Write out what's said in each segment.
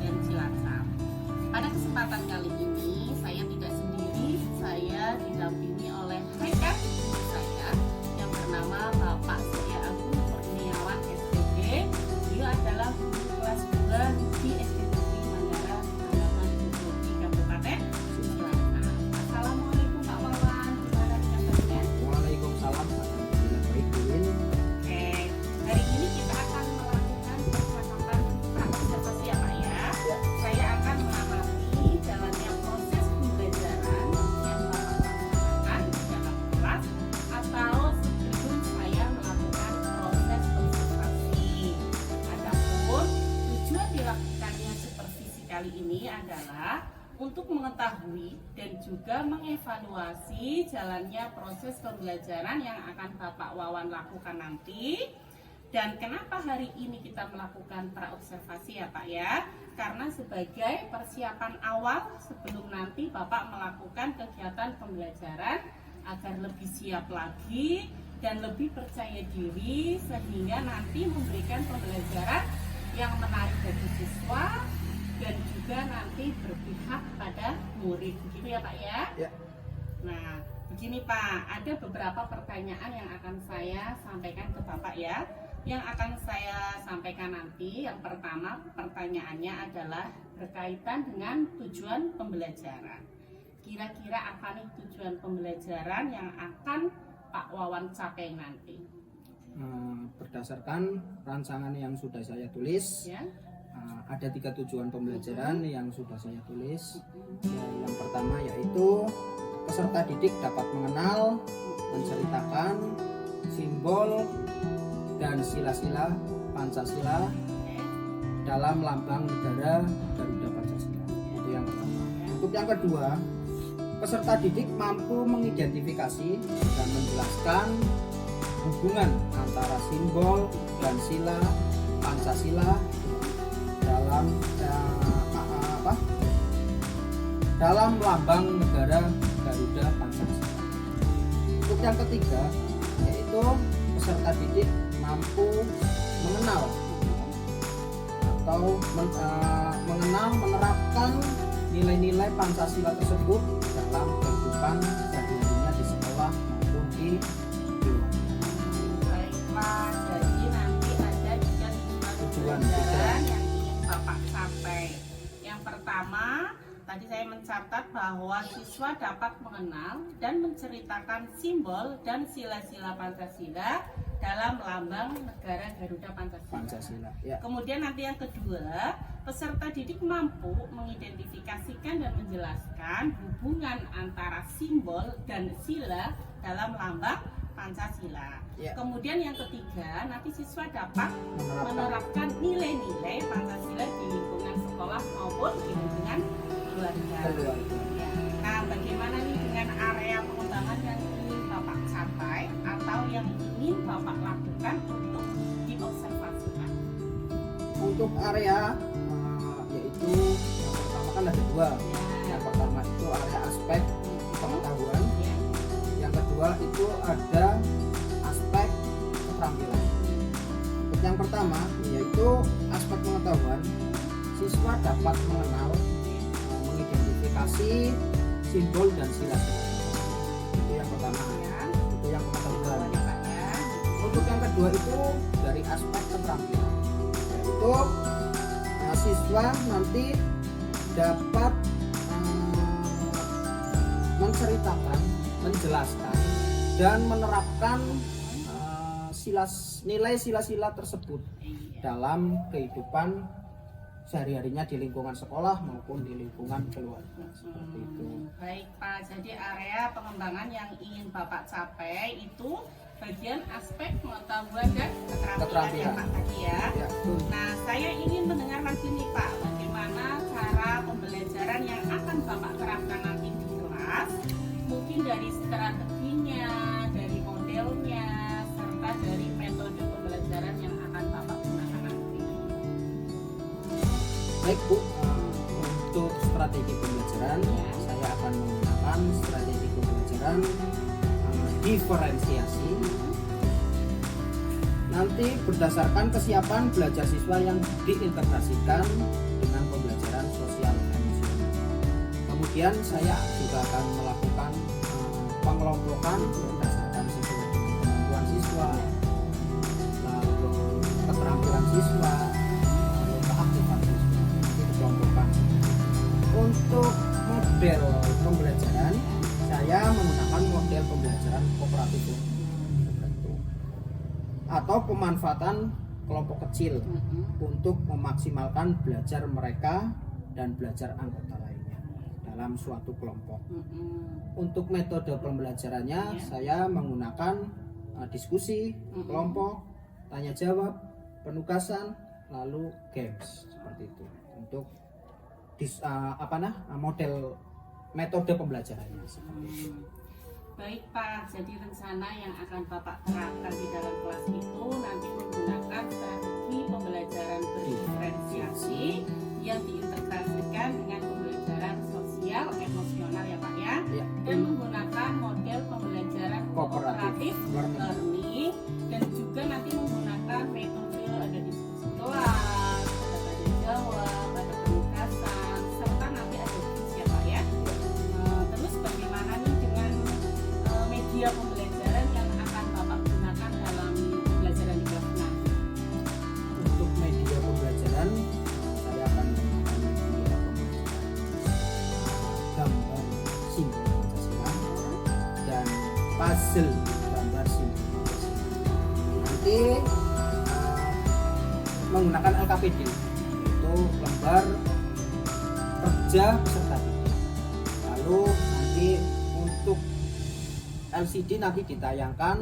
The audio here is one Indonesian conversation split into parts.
dan Cilacap. Pada kesempatan kali ini saya tidak sendiri, saya didampingi oleh rekan saya yang bernama Bapak Surya Agung Kurniawan SPG. Dia adalah guru kelas 2 di SD Negeri Mandara Harapan Bogor Kabupaten Cilacap. Assalamualaikum Pak Wawan, gimana kabarnya? Waalaikumsalam, alhamdulillah baik Bu Win. Oke, hari ini kita akan melakukan percakapan praobservasi ya Pak ya. Saya akan mengamati jalannya proses pembelajaran yang Bapak lakukan di dalam kelas atau sebelum saya melakukan proses observasi. Adapun tujuan dilakukannya supervisi kali ini adalah untuk mengetahui dan juga mengevaluasi jalannya proses pembelajaran yang akan Bapak Wawan lakukan nanti. Dan kenapa hari ini kita melakukan praobservasi ya Pak ya? Karena sebagai persiapan awal sebelum nanti Bapak melakukan kegiatan pembelajaran agar lebih siap lagi dan lebih percaya diri sehingga nanti memberikan pembelajaran yang menarik bagi siswa dan juga nanti berpihak pada murid, begitu ya Pak ya? Ya. Nah, begini Pak, ada beberapa pertanyaan yang akan saya sampaikan ke Bapak ya. Yang akan saya sampaikan nanti, yang pertama pertanyaannya adalah berkaitan dengan tujuan pembelajaran. Kira-kira apa nih tujuan pembelajaran yang akan Pak Wawan capai nanti? Berdasarkan rancangan yang sudah saya tulis, Ya. ada 3 tujuan pembelajaran yang sudah saya tulis. Yang pertama yaitu peserta didik dapat mengenal, menceritakan simbol dan sila-sila Pancasila dalam lambang negara Garuda Pancasila. Itu yang pertama. Untuk yang kedua, peserta didik mampu mengidentifikasi dan menjelaskan hubungan antara simbol dan sila Pancasila dalam lambang negara Garuda Pancasila. Untuk yang ketiga yaitu peserta didik mampu mengenal atau menerapkan nilai-nilai Pancasila tersebut dalam kehidupan sehari-harinya di sekolah maupun di keluarga. Baiklah, jadi nanti ada 3 tujuan pembelajaran yang ingin Bapak capai. Yang pertama, tadi saya mencatat bahwa siswa dapat mengenal dan menceritakan simbol dan sila-sila Pancasila dalam lambang negara Garuda Pancasila. Ya. Kemudian nanti yang kedua, peserta didik mampu mengidentifikasikan dan menjelaskan hubungan antara simbol dan sila dalam lambang Pancasila. Ya. Kemudian yang ketiga, nanti siswa dapat menerapkan nilai-nilai Pancasila di lingkungan sekolah maupun di lingkungan keluarga. Ya. Nah, bagaimana nih dengan area pengembangan yang ingin Bapak capai atau yang ingin Bapak lakukan untuk diobservasikan? Untuk area yaitu yang pertama kan ada 2. Yang pertama itu area aspek pengetahuan. Ya. Yang kedua itu ada aspek keterampilan. Untuk yang pertama yaitu aspek pengetahuan, siswa dapat mengenal, mengidentifikasi simbol dan sila-sila. Itu yang pertama. Ya. Itu yang pengetahuan. Ya, Pak, ya. Untuk yang kedua itu dari aspek keterampilan, yaitu siswa nanti dapat menceritakan, menjelaskan dan menerapkan nilai sila-sila tersebut Iya. dalam kehidupan sehari-harinya di lingkungan sekolah maupun di lingkungan keluarga. Seperti itu. Baik Pak, jadi area pengembangan yang ingin Bapak capai itu bagian aspek pengetahuan dan keterampilan ya Pak tadi ya. Ya, Nah, saya ingin mendengar lagi nih Pak, bagaimana cara pembelajaran yang akan Bapak terapkan nanti di kelas, mungkin dari strateginya, dari modelnya, serta dari metode pembelajaran yang akan Bapak gunakan nanti. Baik Bu, untuk strategi pembelajaran Ya. saya akan menggunakan strategi pembelajaran diferensiasi. Nanti berdasarkan kesiapan belajar siswa yang diintegrasikan dengan pembelajaran Kemudian saya juga akan melakukan pengelompokan berdasarkan sesuai dengan kemampuan siswa, lalu keterampilan siswa, lalu keaktifan siswa. Nanti dikelompokkan. Untuk model pembelajaran, saya menggunakan model pembelajaran kooperatif atau pemanfaatan kelompok kecil untuk memaksimalkan belajar mereka dan belajar anggota lainnya dalam suatu kelompok. Untuk metode pembelajarannya saya menggunakan diskusi kelompok, tanya jawab, penugasan, lalu games seperti itu untuk model metode pembelajarannya seperti itu. Baik Pak, jadi rencana yang akan Bapak terapkan di dalam kelas itu nanti menggunakan strategi pembelajaran berdiferensiasi yang diintegrasikan dengan pembelajaran sosial emosional ya Pak ya, dan menggunakan model pembelajaran kooperatif learning, dan juga nanti menggunakan metode ada diskusi kelas, ada tanya jawab, ada penugasan, serta nanti ada quiz ya Pak ya. Terus bagaimana nih dengan media pembelajaran yang akan Bapak gunakan dalam pembelajaran di kelas nanti? Untuk media pembelajaran saya akan menggunakan media pembelajaran gambar simbol Pancasila dan puzzle gambar simbol Pancasila. Nanti menggunakan LKPD, yaitu lembar kerja peserta didik. Lalu nanti untuk LCD nanti ditayangkan,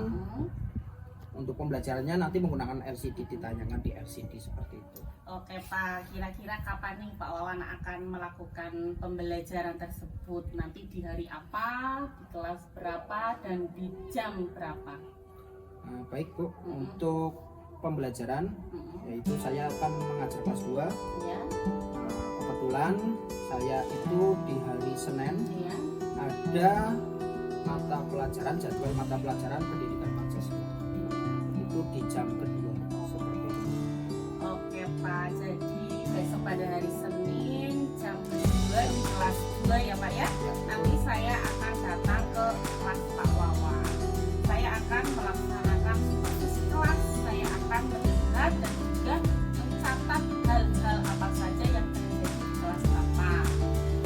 untuk pembelajarannya nanti menggunakan LCD, ditayangkan di LCD seperti itu. Oke Pak, kira-kira kapan nih Pak Wawan akan melakukan pembelajaran tersebut? Nanti di hari apa, di kelas berapa, dan di jam berapa? Baik Bu, untuk pembelajaran yaitu saya akan mengajar kelas 2 Ya. Kebetulan saya itu di hari Senin Ya. ada mata pelajaran, jadwal mata pelajaran pendidikan Pancasila itu di jam kedua seperti itu. Oke Pak, jadi besok pada hari Senin jam kedua di kelas 2 ya Pak ya. Nanti saya akan datang ke kelas Pak Wawan. Saya akan melaksanakan supervisi kelas. Saya akan melihat dan juga mencatat hal-hal apa saja yang terjadi di kelas Bapak.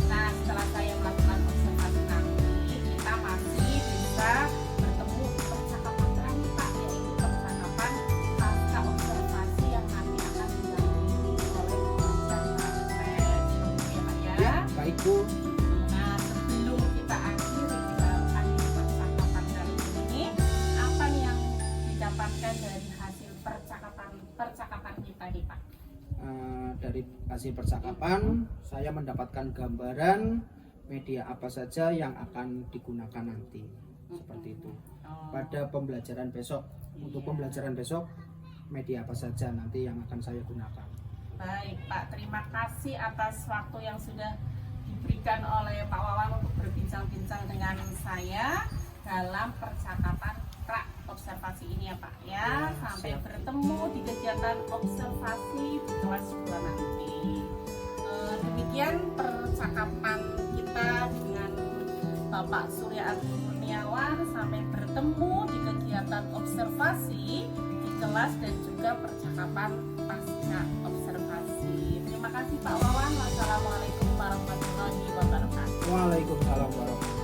Nah, setelah saya melakukan observasi nanti, kita masih bisa bertemu di percakapan terakhir Pak, yaitu percakapan pasca observasi yang nanti akan didampingi oleh pengajar praktek. Ya Pak ya. Baik Bu. Nah, sebelum kita akhiri percakapan kali ini, apa nih yang didapatkan dari hasil percakapan kita nih Pak? Dari hasil percakapan saya mendapatkan gambaran media apa saja yang akan digunakan nanti seperti itu pada pembelajaran besok. Untuk pembelajaran besok media apa saja nanti yang akan saya gunakan. Baik Pak, terima kasih atas waktu yang sudah diberikan oleh Pak Wawan untuk berbincang-bincang dengan saya dalam percakapan pra observasi ini ya Pak ya. Sampai bertemu di kegiatan observasi di kelas 2 nanti. Demikian percakapan kita dengan Bapak Surya Adi Kurniawan. Sampai bertemu di kegiatan observasi di kelas dan juga percakapan pasca observasi. Terima kasih Pak Wawan. Wassalamualaikum warahmatullahi wabarakatuh. Waalaikumsalam warahmatullahi wabarakatuh.